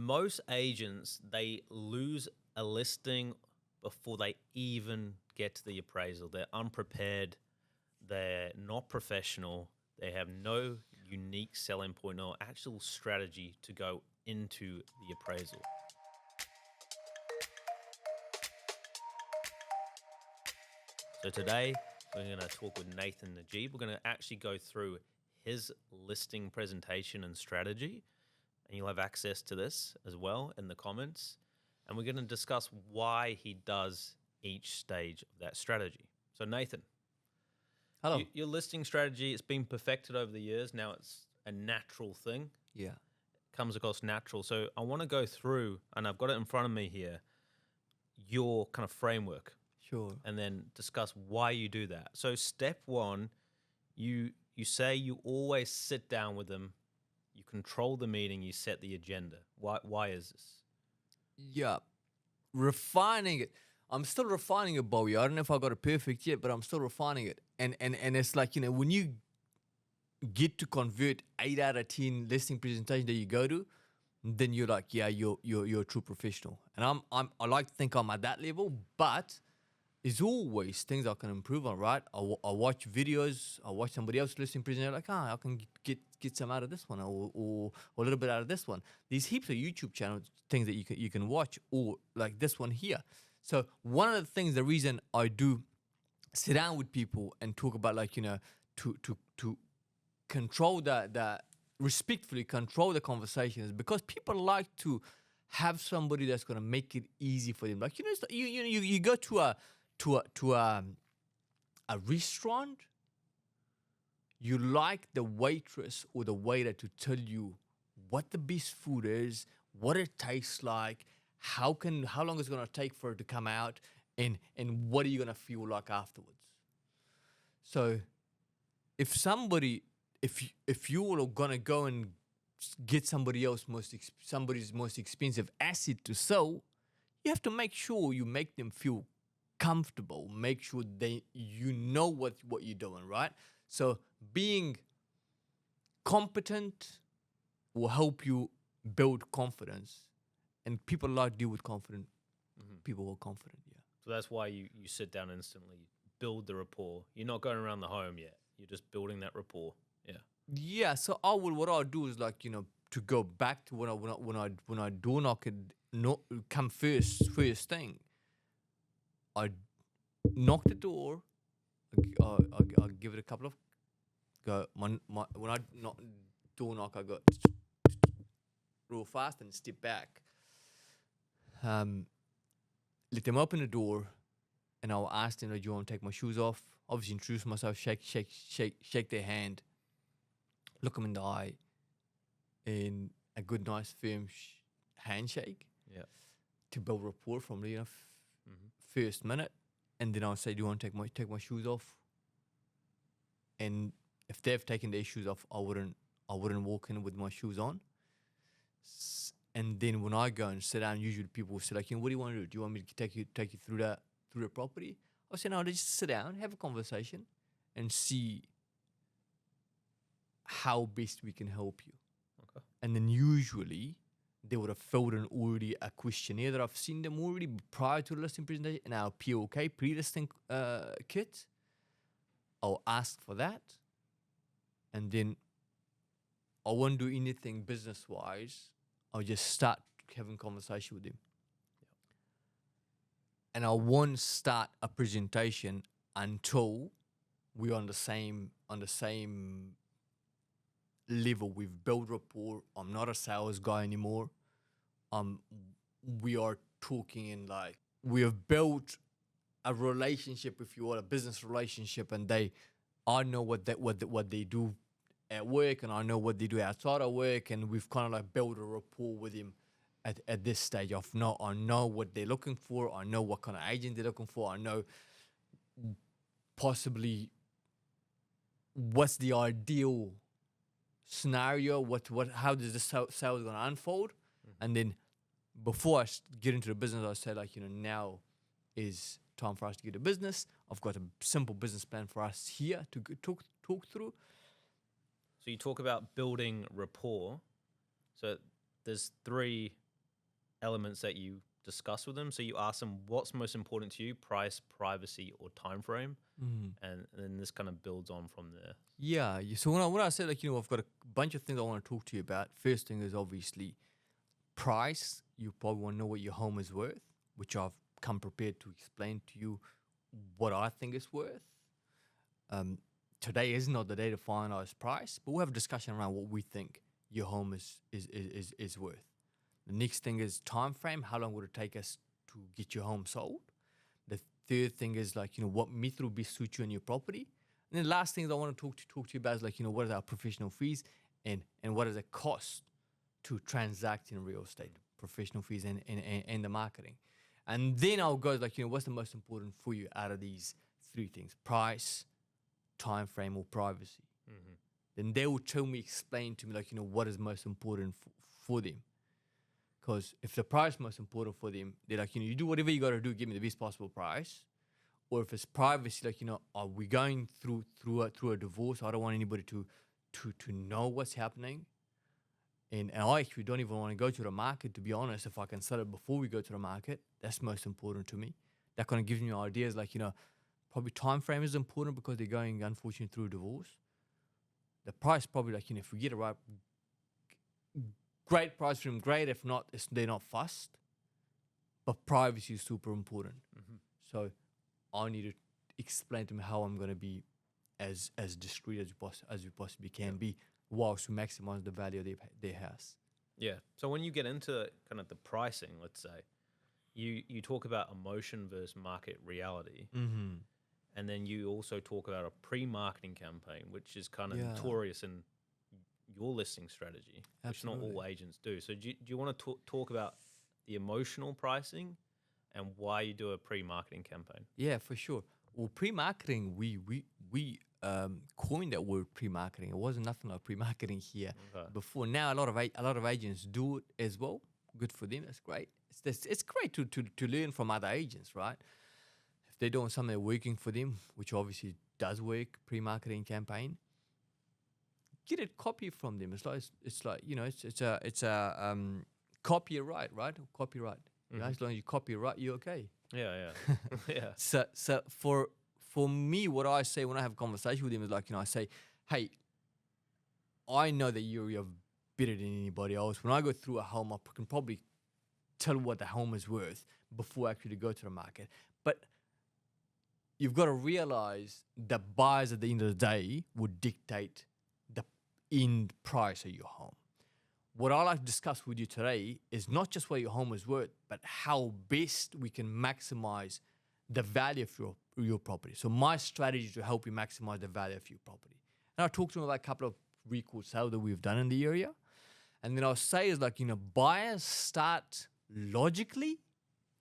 most agents, they lose a listing before they even get to the appraisal. They're unprepared. They're not professional. They have no unique selling point or actual strategy to go into the appraisal. So today we're going to talk with Nathan Najib. We're going to actually go through his listing presentation and strategy, and you'll have access to this as well in the comments. And we're going to discuss why he does each stage of that strategy. So Nathan, Hello. your listing strategy, it's been perfected over the years. Now it's a natural thing. Yeah. It comes across natural. So I want to go through, and I've got it in front of me here, your kind of framework, Sure. and then discuss why you do that. So step one, you say you always sit down with them, you control the meeting, you set the agenda. Why is this? Yeah. Refining it. I'm still refining it, Bowie. I don't know if I got it perfect yet, but I'm still refining it. And it's like, when you get to convert 8 out of 10 listing presentations that you go to, then you're like, yeah, you're a true professional. And I like to think I'm at that level, but there's always things I can improve on, right? I watch videos, I watch somebody else listing presentation, like, I can get some out of this one or a little bit out of this one. There's heaps of YouTube channels, things that you can watch, or like this one here. So one of the things, the reason I do sit down with people and talk about, like, to control the respectfully control the conversation is because people like to have somebody that's gonna make it easy for them. Like, it's like, you go to a restaurant, you like the waitress or the waiter to tell you what the best food is, what it tastes like, how long it's gonna take for it to come out, and what are you gonna feel like afterwards. So if you are gonna go and get somebody's most expensive asset to sell, you have to make sure you make them feel comfortable. Make sure you know what you're doing, right? So being competent will help you build confidence, and people like to deal with confident people who are confident. Yeah. So that's why you sit down instantly, build the rapport. You're not going around the home yet. You're just building that rapport. Yeah. Yeah. So what I'll do is, like, to go back to when I door knock it, come first thing. I knock the door. I'll give it a couple of go. When I door knock, I go real fast and step back. Let them open the door, and I'll ask them, do you want to take my shoes off? Obviously introduce myself, shake their hand, look them in the eye, and a good, nice, firm handshake. Yeah. To build rapport from the first minute, and then I'll say, do you want to take my shoes off? And if they've taken their shoes off, I wouldn't walk in with my shoes on. And then when I go and sit down, usually people will say, like, what do you want to do? Do you want me to take you through the property? I'll say, no, let's just sit down, have a conversation, and see how best we can help you. Okay. And then usually they would have filled in already a questionnaire that I've seen them already prior to the listing presentation in our POK, pre-listing kit. I'll ask for that. And then I won't do anything business-wise. I'll just start having conversation with them. And I won't start a presentation until we're on the same level. We've built rapport. I'm not a sales guy anymore. We are talking in, like, we have built a relationship, if you will, a business relationship, and I know what they do at work, and I know what they do outside of work, and we've kind of like built a rapport with him at this stage. I know what they're looking for. I know what kind of agent they're looking for. I know possibly what's the ideal scenario, how does the sale going to unfold. And then before I get into the business, I say, like, now is time for us to get a business. I've got a simple business plan for us here to talk through. So you talk about building rapport. So there's three elements that you discuss with them. So you ask them what's most important to you: price, privacy, or time frame, and then this kind of builds on from there. Yeah. So when I said like I've got a bunch of things I want to talk to you about. First thing is obviously price. You probably want to know what your home is worth, which I've come prepared to explain to you what I think it's worth. Today is not the day to finalize price, but we'll have a discussion around what we think your home is worth. The next thing is time frame. How long would it take us to get your home sold? The third thing is like what method will best suit you and your property. And then last thing that I want to talk to you about is like what is our professional fees and what does it cost to transact in real estate, professional fees and the marketing. And then I'll go like what's the most important for you out of these three things: price, time frame, or privacy. Then they will explain to me like what is most important for them. Because if the price is most important for them, they're like you do whatever you got to do, give me the best possible price. Or if it's privacy, like are we going through a divorce? I don't want anybody to know what's happening. And I actually don't even want to go to the market, to be honest. If I can sell it before we go to the market, that's most important to me. That kind of gives me ideas like, probably time frame is important because they're going, unfortunately, through a divorce. The price probably like, if we get it right, great price for them, great. If not, they're not fussed. But privacy is super important. So I need to explain to them how I'm going to be as discreet as we possibly can be, whilst we maximize the value of their house. Yeah. So when you get into kind of the pricing, let's say, you talk about emotion versus market reality. And then you also talk about a pre-marketing campaign, which is kind of notorious in your listing strategy, which not all agents do. So do you want to talk about the emotional pricing and why you do a pre-marketing campaign? Yeah, for sure. Well, pre-marketing, we coined that word pre-marketing. It wasn't nothing like pre-marketing here before. Now a lot of agents do it as well. Good for them. That's great. It's great to learn from other agents, right? If they're doing something working for them, which obviously does work, pre-marketing campaign, get a copy from them. It's like it's a copyright, right? Copyright. As long as you copyright, you're okay. Yeah. Yeah. So for me, what I say when I have a conversation with him is like, I say, hey, I know that you're better than anybody else. When I go through a home, I can probably tell what the home is worth before I actually go to the market. But you've got to realize the buyers at the end of the day would dictate the end price of your home. What I like to discuss with you today is not just what your home is worth, but how best we can maximize the value of your property. So my strategy to help you maximize the value of your property. And I'll talk to them about a couple of record sales that we've done in the area. And then I'll say is like, buyers start logically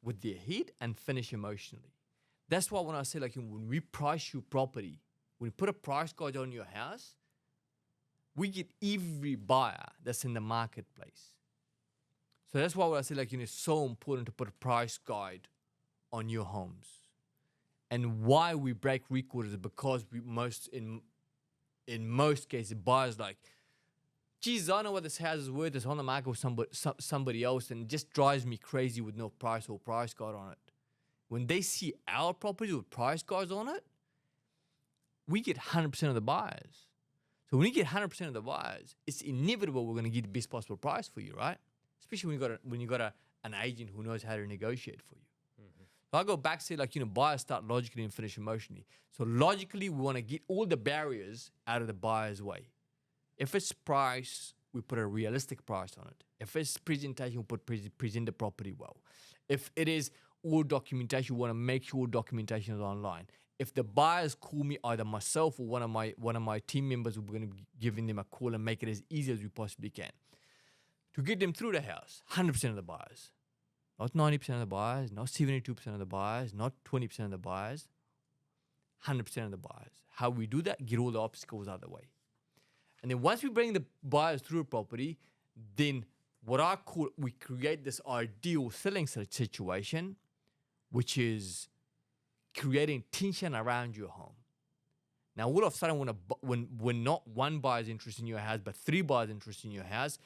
with their head and finish emotionally. That's why when I say like, when we price your property, when we put a price guide on your house, we get every buyer that's in the marketplace. So that's why when I say like, it's so important to put a price guide on your homes. And why we break records is because in most cases, buyers like, geez, I know what this house is worth. It's on the market with somebody else, and it just drives me crazy with no price or price guide on it. When they see our property with price guides on it, we get 100% of the buyers. So when you get 100% of the buyers, it's inevitable we're going to get the best possible price for you, right? Especially when you got an agent who knows how to negotiate for you. So I go back and say like, buyers start logically and finish emotionally. So logically, we want to get all the barriers out of the buyer's way. If it's price, we put a realistic price on it. If it's presentation, we present the property well. If it is all documentation, we want to make sure documentation is online. If the buyers call me, either myself or one of my team members, we're going to be giving them a call and make it as easy as we possibly can to get them through the house. 100% of the buyers, not 90% of the buyers, not 72% of the buyers, not 20% of the buyers, 100% of the buyers. How we do that? Get all the obstacles out of the way. And then once we bring the buyers through a property, then what I call, we create this ideal selling situation, which is creating tension around your home. Now, all of a sudden, when not one buyer's interested in your house, but three buyers interested in your house,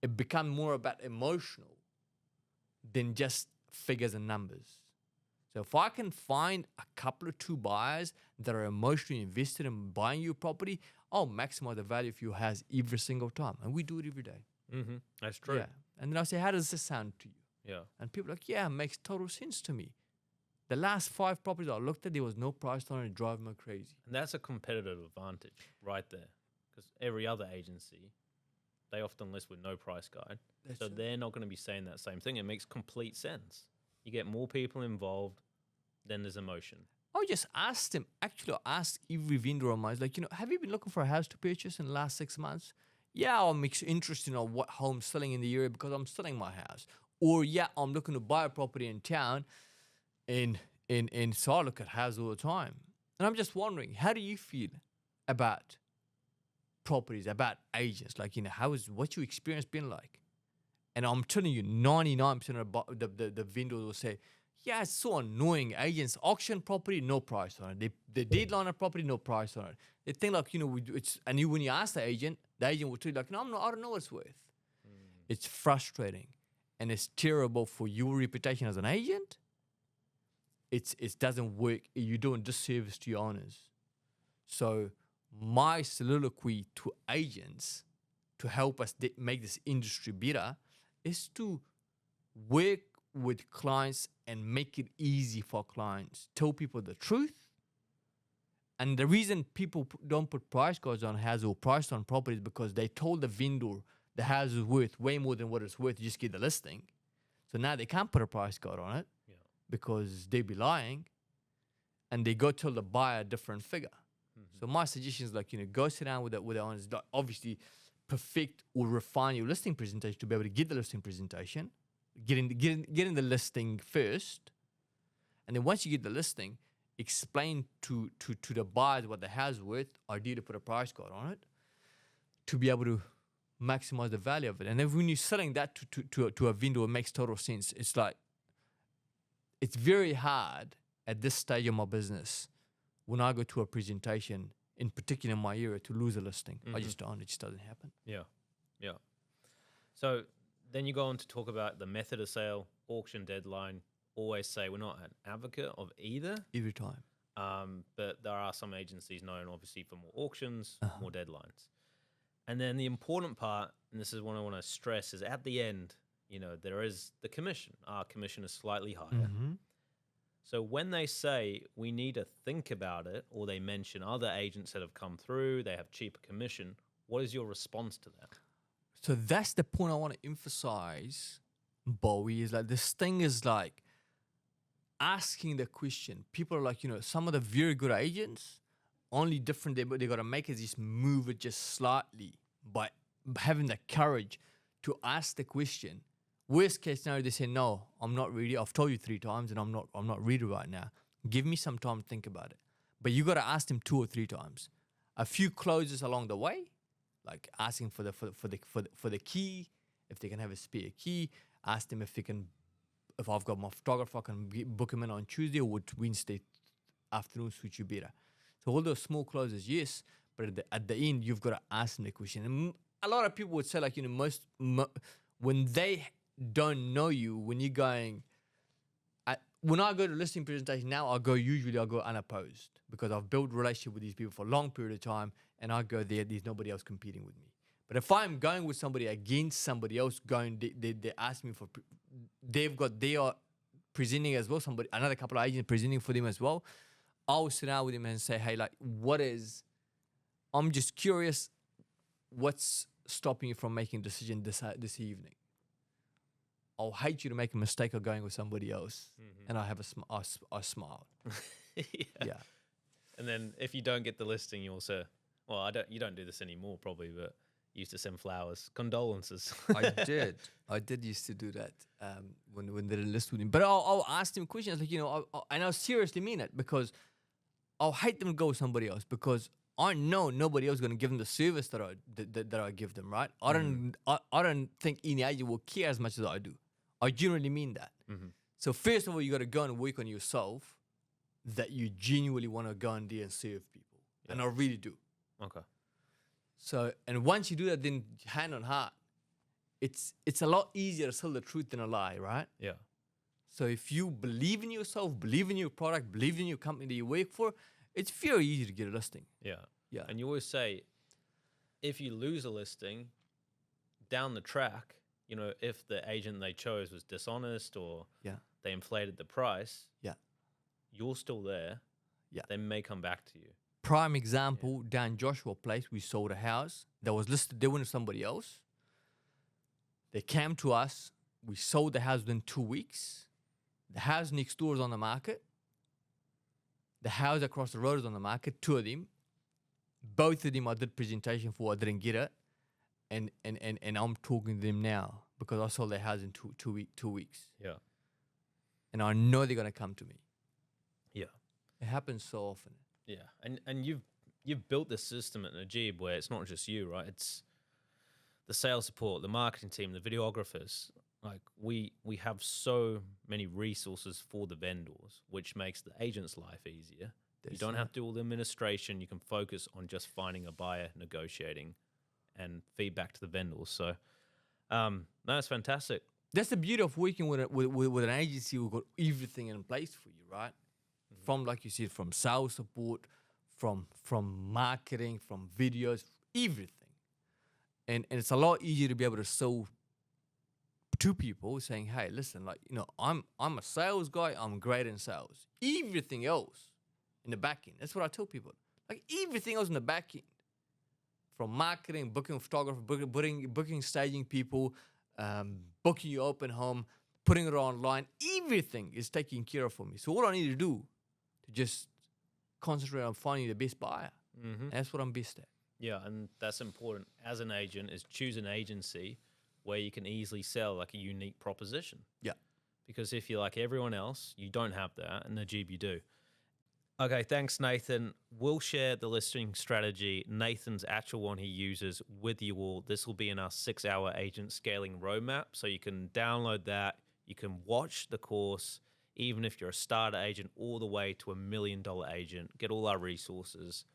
it becomes more about emotional than just figures and numbers. So if I can find a couple of two buyers that are emotionally invested in buying your property, I'll maximize the value of your house every single time. And we do it every day. Mm-hmm. That's true. Yeah. And then I say, how does this sound to you? Yeah. And people are like, yeah, it makes total sense to me. The last 5 properties I looked at, there was no price on it. It drove me crazy. And that's a competitive advantage right there. Because every other agency, they often list with no price guide. That's So it. they're not going to be saying that same thing. It makes complete sense. You get more people involved, then there's emotion. I just asked them, actually, I asked every vendor of mine, like, have you been looking for a house to purchase in the last 6 months? Yeah, I'm interested in what home's selling in the area because I'm selling my house. Or, yeah, I'm looking to buy a property in town, and so I look at houses all the time. And I'm just wondering, how do you feel about properties, about agents? Like, what's your experience been like? And I'm telling you, 99% of the vendors will say, yeah, it's so annoying. Agents auction property, no price on it. They deadline a property, no price on it. They think like, when you ask the agent will tell you like, no, I don't know what it's worth. It's frustrating, and it's terrible for your reputation as an agent. It doesn't work. You're doing disservice to your owners. So my soliloquy to agents to help us make this industry better is to work with clients and make it easy for clients. Tell people the truth. And the reason people don't put price cards on houses or price on properties because they told the vendor the house is worth way more than what it's worth. You just get the listing. So now they can't put a price card on it because they be lying, and they go tell the buyer a different figure. Mm-hmm. So my suggestion is like, go sit down with the owners, obviously perfect or refine your listing presentation to be able to get the listing presentation. Get in the listing first, and then once you get the listing, explain to the buyers what the house is worth, ideally put a price card on it, to be able to maximize the value of it. And then when you're selling that to a vendor, it makes total sense. It's like, it's very hard at this stage of my business when I go to a presentation, in particular in my area, to lose a listing. Mm-hmm. I just don't. It just doesn't happen. Yeah. So then you go on to talk about the method of sale, auction deadline. Always say we're not an advocate of either. Every time. But there are some agencies known, obviously, for more auctions, more deadlines. And then the important part, and this is what I want to stress, is at the end, there is the commission. Our commission is slightly higher. Mm-hmm. So when they say we need to think about it, or they mention other agents that have come through, they have cheaper commission, what is your response to that? So that's the point I want to emphasize, Bowie, is like this thing is like asking the question. People are like, some of the very good agents, only different they got to make is just move it just slightly by having the courage to ask the question. Worst case scenario, they say, no, I'm not ready. I've told you 3 times and I'm not ready right now. Give me some time to think about it. But you got to ask them 2 or 3 times. A few closes along the way, like asking for the key, if they can have a spare key. Ask them if I've got my photographer, I can book him in on Tuesday, or would Wednesday afternoon suit you better? So all those small closes, yes, but at the end, you've got to ask them the question. And a lot of people would say, like, when they don't know you, when you're going, when I go to listing presentation now, I'll go unopposed because I've built relationship with these people for a long period of time, and I go there's nobody else competing with me. But if I'm going with somebody against somebody else they ask me for, they are presenting as well, another couple of agents presenting for them as well, I'll sit down with them and say, hey, like, I'm just curious, what's stopping you from making a decision this evening? I'll hate you to make a mistake of going with somebody else. Mm-hmm. And I have I smiled. Yeah. And then if you don't get the listing, you also, you don't do this anymore probably, but you used to send flowers, condolences. I did used to do that when they list with him. But I'll ask them questions like, and I'll seriously mean it, because I'll hate them to go with somebody else, because I know nobody else is going to give them the service that I give them, right? I don't think any agent will care as much as I do. I genuinely mean that. Mm-hmm. So first of all, you got to go and work on yourself, that you genuinely want to go in there and serve people. Yeah. And I really do. Okay. So, and once you do that, then hand on heart, it's a lot easier to sell the truth than a lie, right? Yeah. So if you believe in yourself, believe in your product, believe in your company that you work for, it's very easy to get a listing. Yeah. Yeah. And you always say, if you lose a listing down the track, you know, if the agent they chose was dishonest or Yeah. they inflated the price, Yeah. you're still there. Yeah. They may come back to you. Prime example, down Joshua Place, we sold a house that was listed there with somebody else. They came to us. We sold the house within 2 weeks. The house next door is on the market. The house across the road is on the market, 2 of them. Both of them I did presentation for, I didn't get it. And I'm talking to them now because I sold their house in 2 weeks. Yeah. And I know they're going to come to me. Yeah. It happens so often. Yeah. And you've built this system at Najib where it's not just you, right? It's the sales support, the marketing team, the videographers. Like we have so many resources for the vendors, which makes the agent's life easier. You don't have to do all the administration. You can focus on just finding a buyer, negotiating, and feedback to the vendors. So, no, that's fantastic. That's the beauty of working with an agency who got everything in place for you, right? Mm-hmm. From, like you said, from sales support, from marketing, from videos, everything. And it's a lot easier to be able to sell to people saying, hey, listen, like, you know, I'm a sales guy. I'm great in sales. Everything else in the back end. That's what I tell people. Like everything else in the back end. From marketing, booking photographer, booking staging people, booking your open home, putting it online, everything is taken care of for me. So all I need to do to just concentrate on finding the best buyer. Mm-hmm. That's what I'm best at. Yeah, and that's important as an agent is choose an agency where you can easily sell like a unique proposition. Yeah. Because if you're like everyone else, you don't have that, and Najib you do. Okay, thanks, Nathan. We'll share the listing strategy, Nathan's actual one he uses, with you all. This will be in our 6-hour agent scaling roadmap. So you can download that. You can watch the course, even if you're a starter agent, all the way to $1 million agent. Get all our resources.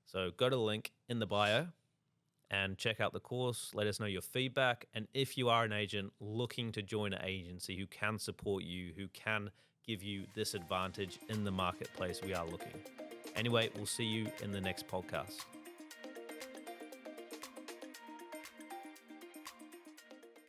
So go to the link in the bio and check out the course. Let us know your feedback. And if you are an agent looking to join an agency who can support you, who can give you this advantage in the marketplace, we are looking. Anyway, we'll see you in the next podcast.